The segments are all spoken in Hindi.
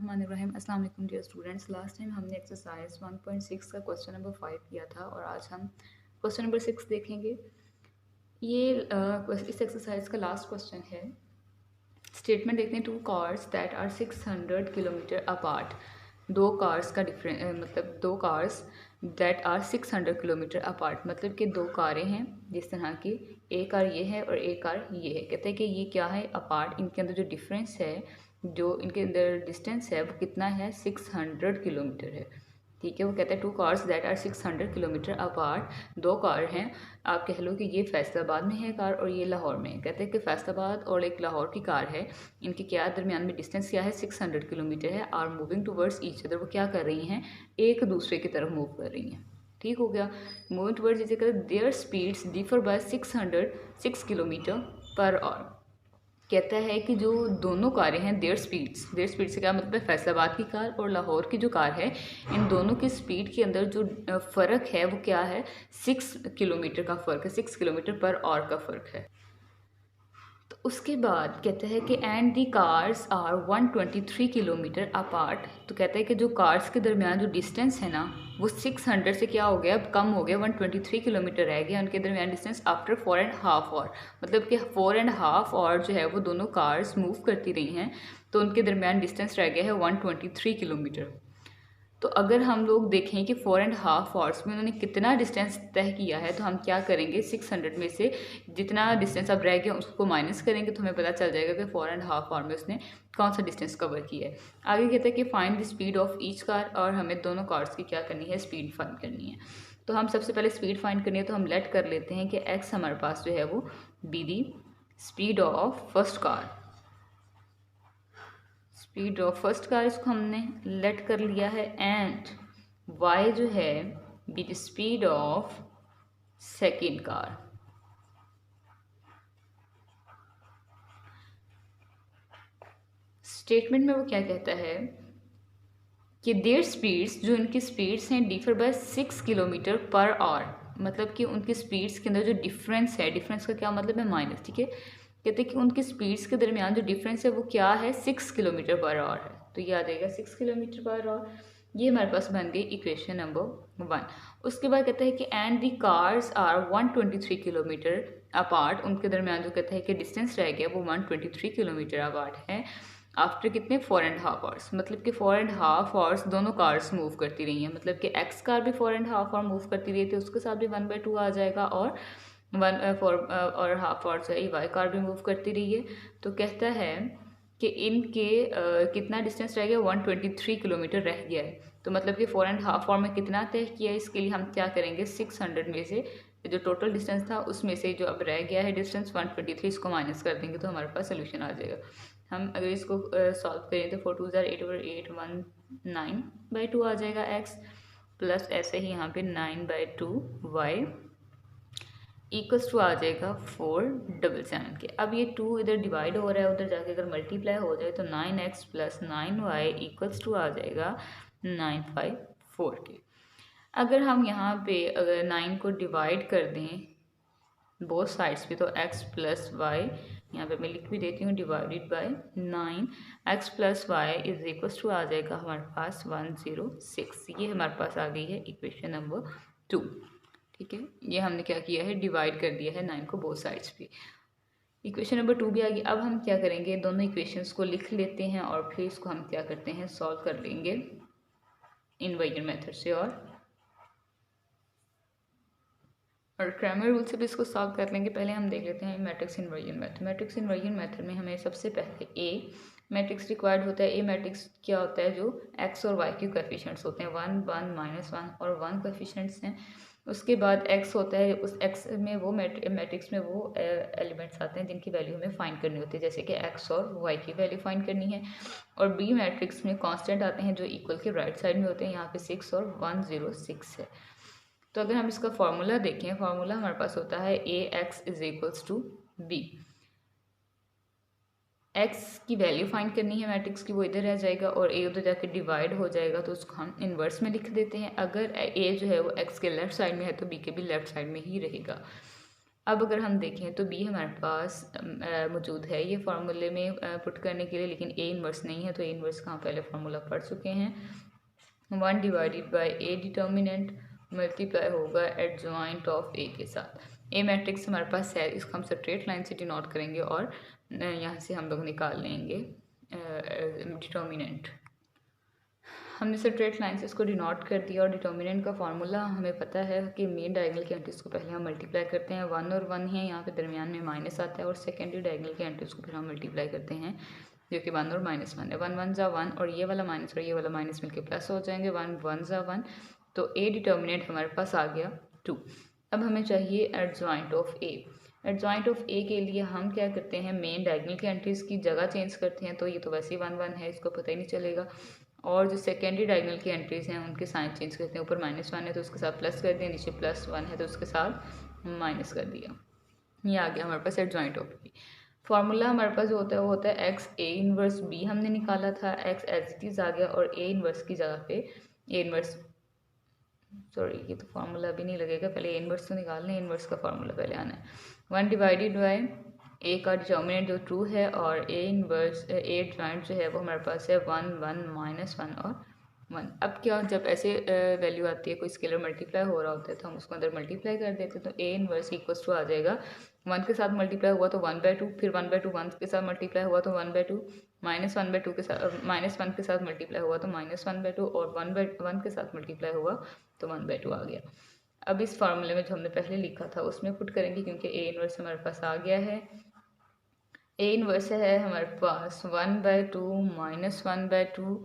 बिस्मिल्लाहिर्रहमानिर्रहीम। अस्सलाम वालेकुम डियर स्टूडेंट्स। लास्ट टाइम हमने एक्सरसाइज 1.6 का क्वेश्चन नंबर 5 किया था और आज हम क्वेश्चन नंबर 6 देखेंगे। इस एक्सरसाइज का लास्ट क्वेश्चन है। स्टेटमेंट देखते हैं। 2 cars that are 600 kilometre apart. दो कार्स का मतलब 2 cars that are 600 kilometre apart, मतलब कि 2 कारें हैं जिस तरह की एक कार ये है और एक कार ये है। कहते हैं कि ये क्या है, अपार्ट। इनके अंदर जो डिफरेंस है, जो इनके अंदर डिस्टेंस है वो कितना है, 600 किलोमीटर है। ठीक है, वो कहते हैं 2 cars that are 600 kilometre apart. 2 car हैं, आप कह लो कि ये फैसलाबाद में है कार और ये लाहौर में है। कहते हैं कि फैसलाबाद और एक लाहौर की कार है, इनके क्या दरमियान में डिस्टेंस क्या है, 600 किलोमीटर है। Are moving towards each other, वो क्या कर रही हैं, एक दूसरे की तरफ मूव कर रही हैं। ठीक हो गया। Moving towards each other, their speeds differ by 606 kilometre per hour. कहता है कि जो दोनों कारें हैं, देयर स्पीड से क्या मतलब है, फैसलाबाद की कार और लाहौर की जो कार है, इन दोनों की स्पीड के अंदर जो फ़र्क है वो क्या है, 6 किलोमीटर का फ़र्क है, 6 किलोमीटर पर आवर का फ़र्क है। तो उसके बाद कहता है कि and the cars are 123 kilometre apart. तो कहता है कि जो कार्स के दरमियान जो डिस्टेंस है ना, वो 600 से क्या हो गया, अब कम हो गया, 123 किलोमीटर रह गया उनके दरमियान डिस्टेंस आफ्टर 4.5 आवर। मतलब कि 4.5 आवर जो है वो दोनों कार्स मूव करती रही हैं, तो उनके दरमियान डिस्टेंस रह गया है 123 किलोमीटर। तो अगर हम लोग देखें कि 4.5 आवर्स में उन्होंने कितना डिस्टेंस तय किया है, तो हम क्या करेंगे, 600 में से जितना डिस्टेंस अब रह गया उसको माइनस करेंगे तो हमें पता चल जाएगा कि 4.5 आवर में उसने कौन सा डिस्टेंस कवर किया है। आगे कहते हैं कि find the speed of each car, और हमें दोनों कार्स की क्या करनी है, स्पीड फाइंड करनी है। तो हम सबसे पहले स्पीड फाइंड करनी है, तो हम लेट कर लेते हैं कि एक्स हमारे पास जो है वो be the speed of first car. Speed of first car इसको हमने लेट कर लिया है, एंड y जो है be the speed of second car. Statement में वो क्या कहता है कि देयर स्पीड्स, जो इनकी स्पीड्स हैं, differ by 6 kilometre per our. मतलब कि उनकी स्पीड्स के अंदर जो डिफरेंस है, डिफरेंस का क्या मतलब है, माइनस। ठीक है, कहते हैं कि उनकी स्पीड्स के दरमियान जो डिफरेंस है वो क्या है, 6 किलोमीटर पर आवर है। तो ये आ जाएगा 6 किलोमीटर पर आवर। ये हमारे पास बन गई इक्वेशन नंबर 1। उसके बाद कहता है कि and the cars are 123 kilometre apart. उनके दरमियान जो कहता है कि डिस्टेंस रह गया वो 123 किलोमीटर अपार्ट है आफ्टर कितने, 4.5 आवर्स। मतलब कि 4.5 आवर्स दोनों कार्स मूव करती रही हैं। मतलब कि एक्स कार भी 4.5 आवर मूव करती रही थी, उसके साथ भी 1/2 आ जाएगा, और 1.4 आवर जो है वाई कार भी मूव करती रही है। तो कहता है कि इनके कितना डिस्टेंस रह गया, 123 किलोमीटर रह गया है। तो मतलब कि 4.5 आवर में कितना तय किया है, इसके लिए हम क्या करेंगे, 600 में से जो टोटल डिस्टेंस था उसमें से जो अब रह गया है डिस्टेंस 123, इसको माइनस कर देंगे तो हमारे पास सोल्यूशन आ जाएगा। हम अगर इसको सॉल्व करें तो 4 2 8/8 1/9/2 आ जाएगा x, प्लस ऐसे ही यहाँ पे 9/2 y इक्वल्स टू आ जाएगा 477 के। अब ये 2 इधर डिवाइड हो रहा है, उधर जाके अगर मल्टीप्लाई हो जाए तो 9x plus 9y equals to आ जाएगा 954 के। अगर हम यहाँ पे अगर 9 को डिवाइड कर दें बोथ साइड्स पे, तो x प्लस वाई, यहाँ पे मैं लिख भी देती हूँ, divided by 9, x plus y is equals to आ जाएगा हमारे पास 106। ये हमारे पास आ गई है इक्वेशन नंबर 2। ठीक है, ये हमने क्या किया है, डिवाइड कर दिया है 9 को बोथ साइड्स पे। इक्वेशन नंबर 2 भी आ गई। अब हम क्या करेंगे, दोनों इक्वेशंस को लिख लेते हैं और फिर इसको हम क्या करते हैं, सॉल्व कर लेंगे इनवर्जन मेथड से और क्रैमर रूल से भी इसको सॉल्व कर लेंगे। पहले हम देख लेते हैं matrix inversion method. Matrix inversion method में हमें सबसे पहले ए मैट्रिक्स रिक्वायर्ड होता है। ए मैट्रिक्स क्या होता है, जो एक्स और वाई के कोएफिशिएंट्स होते हैं, 1 1 -1 और 1 कोएफिशिएंट्स हैं। उसके बाद एक्स होता है, उस एक्स में वो मैट्रिक्स में वो एलिमेंट्स आते हैं जिनकी वैल्यू हमें फाइंड करनी होती है, जैसे कि एक्स और वाई की वैल्यू फाइंड करनी है। और बी मैट्रिक्स में कांस्टेंट आते हैं जो इक्वल के राइट साइड में होते हैं, यहाँ पे 6 और 106 है। तो अगर हम इसका फॉर्मूला देखें, फॉर्मूला हमारे पास होता है A X is equals to B. X की वैल्यू फाइंड करनी है मैट्रिक्स की, वो इधर रह जाएगा और ए उधर जाके डिवाइड हो जाएगा, तो उसको हम इन्वर्स में लिख देते हैं। अगर ए जो है वो एक्स के लेफ्ट साइड में है तो बी के भी लेफ्ट साइड में ही रहेगा। अब अगर हम देखें तो बी हमारे पास मौजूद है ये फार्मूले में पुट करने के लिए, लेकिन ए इनवर्स नहीं है, तो ए इनवर्स का हम पहले फार्मूला पढ़ चुके हैं। 1 divided by A determinant multiply होगा एडजॉइंट ऑफ ए के साथ। ए मैट्रिक्स हमारे पास है, इसको हम स्ट्रेट लाइन से डिनोट करेंगे और यहाँ से हम लोग निकाल लेंगे डिटर्मिनेंट। हमने स्ट्रेट लाइन से इसको डिनोट कर दिया और डिटर्मिनेंट का फार्मूला हमें पता है कि मेन डायगोनल के एंट्रीज को पहले हम मल्टीप्लाई करते हैं। 1 और 1 है, यहाँ पे दरमियान में माइनस आता है और सेकेंडरी डायगोनल के एंट्रीज को फिर हम मल्टीप्लाई करते हैं जो कि 1 और -1 है। 1 1 जा 1 और ये वाला माइनस और ये वाला माइनस मिलकर प्लस हो जाएंगे। 1 1 जा 1, तो ए डिटर्मिनेंट हमारे पास आ गया 2। अब हमें चाहिए adjoint of A. Adjoint of A के लिए हम क्या करते हैं, मेन डायगोनल के एंट्रीज की जगह चेंज करते हैं। तो ये तो वैसे ही 1 1 है, इसको पता ही नहीं चलेगा। और जो सेकेंडरी डायगोनल की एंट्रीज हैं उनके साइन चेंज करते हैं। ऊपर -1 है तो उसके साथ प्लस कर दिया, नीचे +1 है तो उसके साथ माइनस कर दिया। ये आ गया हमारे पास एडजॉइंट ऑफ बी। फार्मूला हमारे पास जो होता है वो होता है एक्स ए इनवर्स बी हमने निकाला था, एक्स एज इट इज़ आ गया और ए इनवर्स की जगह पे ए इनवर्स, सॉरी ये तो फार्मूला अभी नहीं लगेगा, पहले ए इनवर्स तो निकाल लें, इनवर्स का फार्मूला पहले आना है। 1 डिवाइडेड बाई ए का डिटर्मिनेंट जो ट्रू है और ए इनवर्स ए जॉइंट जो है वो हमारे पास है 1 1 -1 और 1। अब क्या, जब ऐसे वैल्यू आती है, कोई स्केलर मल्टीप्लाई हो रहा होता है तो हम उसको अंदर मल्टीप्लाई कर देते हैं। तो ए इनवर्स इक्वल्स टू आ जाएगा 1 के साथ मल्टीप्लाई हुआ तो 1/2, फिर 1/2 1 के साथ मल्टीप्लाई हुआ तो 1/2, -1/2 के साथ -1 के साथ मल्टीप्लाई हुआ तो -1/2 और 1/1 के साथ मल्टीप्लाई हुआ तो 1/2 आ गया। अब इस फार्मूले में जो हमने पहले लिखा था उसमें पुट करेंगे क्योंकि ए इनवर्स हमारे पास आ गया है। ए इनवर्स है हमारे पास 1/2 -1/2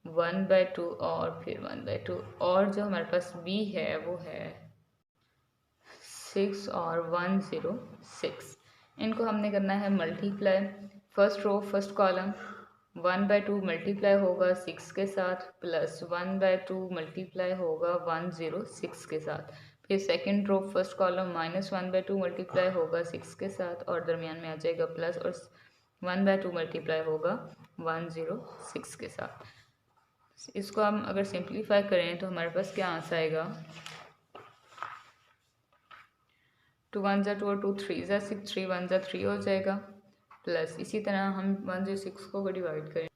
1/2 और फिर 1/2, और जो हमारे पास बी है वो है 6 और 106। इनको हमने करना है multiply, first row first column 1/2 multiply होगा 6 के साथ प्लस 1/2 मल्टीप्लाई होगा 106 के साथ, फिर second row first column -1/2 multiply होगा 6 के साथ और दरमियान में आ जाएगा प्लस और 1/2 मल्टीप्लाई होगा 106 के साथ। इसको हम अगर सिंप्लीफाई करें तो हमारे पास क्या आंसर आएगा, 2 1 जा 2 और 2 3 जा 6, 3 1 जा 3 हो जाएगा, प्लस इसी तरह हम 106 को डिवाइड करें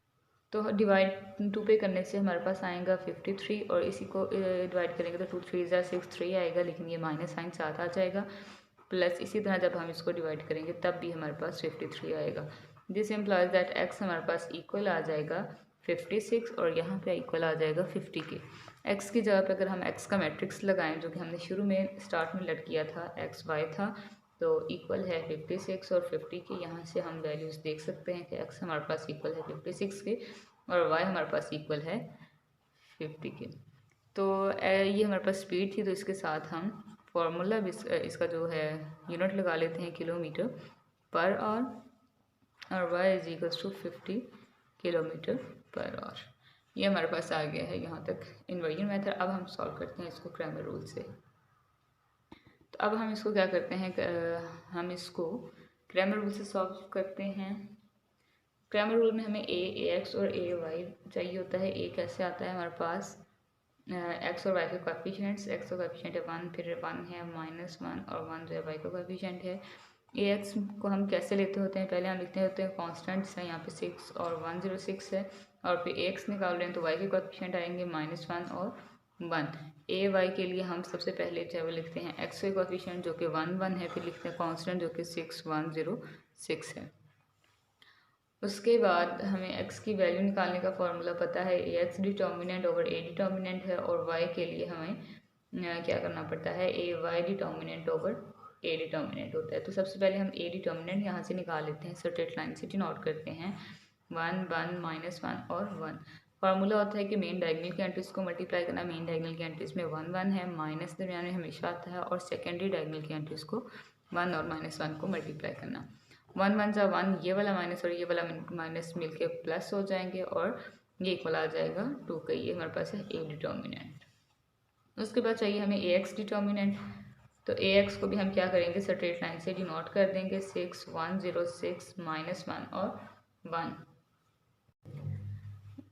तो डिवाइड 2 पे करने से हमारे पास आएगा 53 और इसी को डिवाइड करेंगे तो 2 3 जा 6 3 आएगा, लेकिन ये माइनस साइन साथ आ जाएगा, प्लस इसी तरह जब हम इसको डिवाइड करेंगे तब भी हमारे पास 53 आएगा। दिस इम्प्लाइज दैट एक्स हमारे पास इक्वल आ जाएगा 56 और यहाँ पे इक्वल आ जाएगा 50 के। एक्स की जगह पे अगर हम एक्स का मैट्रिक्स लगाएं जो कि हमने शुरू में स्टार्ट में लट किया था, एक्स वाई था, तो इक्वल है 56 और 50 के। यहाँ से हम वैल्यूज़ देख सकते हैं कि एक्स हमारे पास इक्वल है 56 के और वाई हमारे पास इक्वल है 50 के। तो ये हमारे पास स्पीड थी, तो इसके साथ हम फॉर्मूला भी इसका जो है यूनिट लगा लेते हैं किलोमीटर पर आवर और y is equals to 50 kilometre per hour. ये हमारे पास आ गया है यहाँ तक इन्वर्जन मेथड। अब हम सॉल्व करते हैं इसको क्रैमर रूल से। तो अब हम इसको क्या करते हैं, हम इसको क्रैमर रूल से सॉल्व करते हैं। क्रैमर रूल में हमें ए एक्स और ए वाई चाहिए होता है। ए कैसे आता है हमारे पास, एक्स और वाई के कोएफिशिएंट्स, एक्स का कोएफिशिएंट है 1, फिर 1 है -1 और 1 जो है वाई का कोएफिशिएंट है। ए एक्स को हम कैसे लेते होते हैं, पहले हम लिखते होते हैं कॉन्स्टेंट, जैसे यहाँ पे 6 और 106 है, और फिर एक्स निकाल रहे हैं तो वाई के कोएफिशिएंट आएंगे -1 और 1। ए वाई के लिए हम सबसे पहले जो है वो लिखते हैं एक्स के कोएफिशिएंट जो कि 1 1 है, फिर लिखते हैं कॉन्स्टेंट जो कि 6 106 है। उसके बाद हमें x की वैल्यू निकालने का फॉर्मूला पता है, A x determinant over A determinant है, और y के लिए हमें क्या करना पड़ता है, A Y determinant over A determinant होता है। तो सबसे पहले हम ए डिटर्मिनेंट यहाँ से निकाल लेते हैं, स्ट्रेट लाइन से डिनोट करते हैं 1 1 -1 और 1। फार्मूला होता है कि मेन डायगोनल के एंट्रीज को मल्टीप्लाई करना। मेन डायगोनल के एंट्रीज में 1 1 है, माइनस दरमियान में हमेशा आता है, और सेकेंडरी डायगोनल के एंट्रीज को 1 और -1 को मल्टीप्लाई करना। 1 1 जा 1, ये वाला माइनस और ये वाला माइनस मिलके प्लस हो जाएंगे और ये इक्वल आ जाएगा 2 का। ये हमारे पास है ए डिटर्मिनेंट। उसके बाद चाहिए हमें ए एक्स डिटर्मिनेंट। तो ए एक्स को भी हम क्या करेंगे, स्ट्रेट लाइन से डिनोट कर देंगे 6 106 -1 और 1।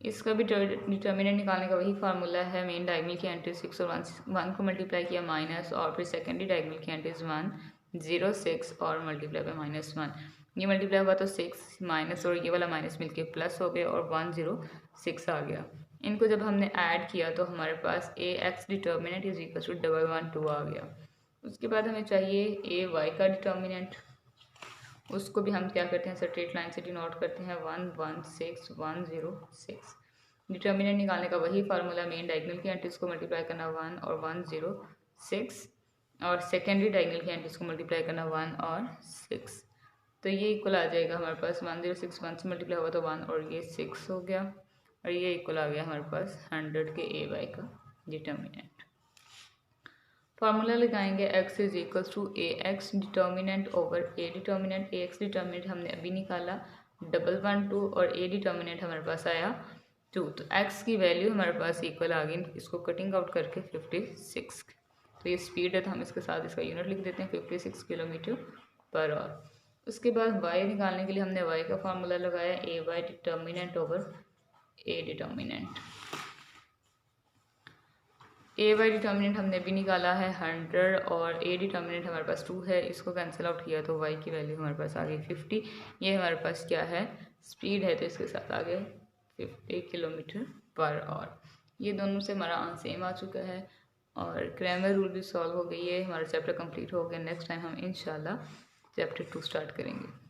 इसका भी डिटर्मिनेंट निकालने का वही फार्मूला है, मेन डायगोनल की एंट्रीज 6 और 1 को मल्टीप्लाई किया माइनस, और फिर सेकेंडरी डायगोनल की एंट्रीज 1 0.06 और मल्टीप्लाई बाय -1। ये मल्टीप्लाई हुआ तो 6 माइनस और ये वाला माइनस मिलके प्लस हो गया और 106 आ गया। इनको जब हमने ऐड किया तो हमारे पास A x determinant is equal to 112 आ गया। उसके बाद हमें चाहिए ए वाई का डिटर्मिनेंट। उसको भी हम क्या करते हैं, स्ट्रेट लाइन से डिनोट करते हैं 116 डिटर्मिनेंट निकालने का वही फार्मूला, मेन डायगोनल की एंट्रीज को मल्टीप्लाई करना 1 और 106 और सेकेंडरी डायगोनल की एंट्रीज को मल्टीप्लाई करना 1 और 6। तो ये इक्वल आ जाएगा हमारे पास 106 1 से मल्टीप्लाई हुआ तो 1 और ये 6 हो गया और ये इक्वल आ गया हमारे पास 100 के ए वाई का डिटर्मिनेंट। फार्मूला लगाएंगे x is equals to A x determinant over A determinant. A x determinant हमने अभी निकाला 112 और ए डिटर्मिनेंट हमारे पास आया 2। तो x की वैल्यू हमारे पास इक्वल आ गई, इसको कटिंग आउट करके 56। तो ये स्पीड है तो हम इसके साथ इसका यूनिट लिख देते हैं 56 किलोमीटर पर आवर। उसके बाद y निकालने के लिए हमने y का फार्मूला लगाया A Y determinant over A determinant. A Y determinant हमने भी निकाला है 100 और ए डिटर्मिनेंट हमारे पास 2 है, इसको कैंसिल आउट किया तो y की वैल्यू हमारे पास आ गई 50। ये हमारे पास क्या है, स्पीड है, तो इसके साथ आ गए 50 किलोमीटर पर आवर। ये दोनों से हमारा आंसर सेम आ चुका है और क्रैमर रूल भी सॉल्व हो गई है। हमारा चैप्टर कंप्लीट हो गया। नेक्स्ट टाइम हम इंशाल्लाह चैप्टर 2 स्टार्ट करेंगे।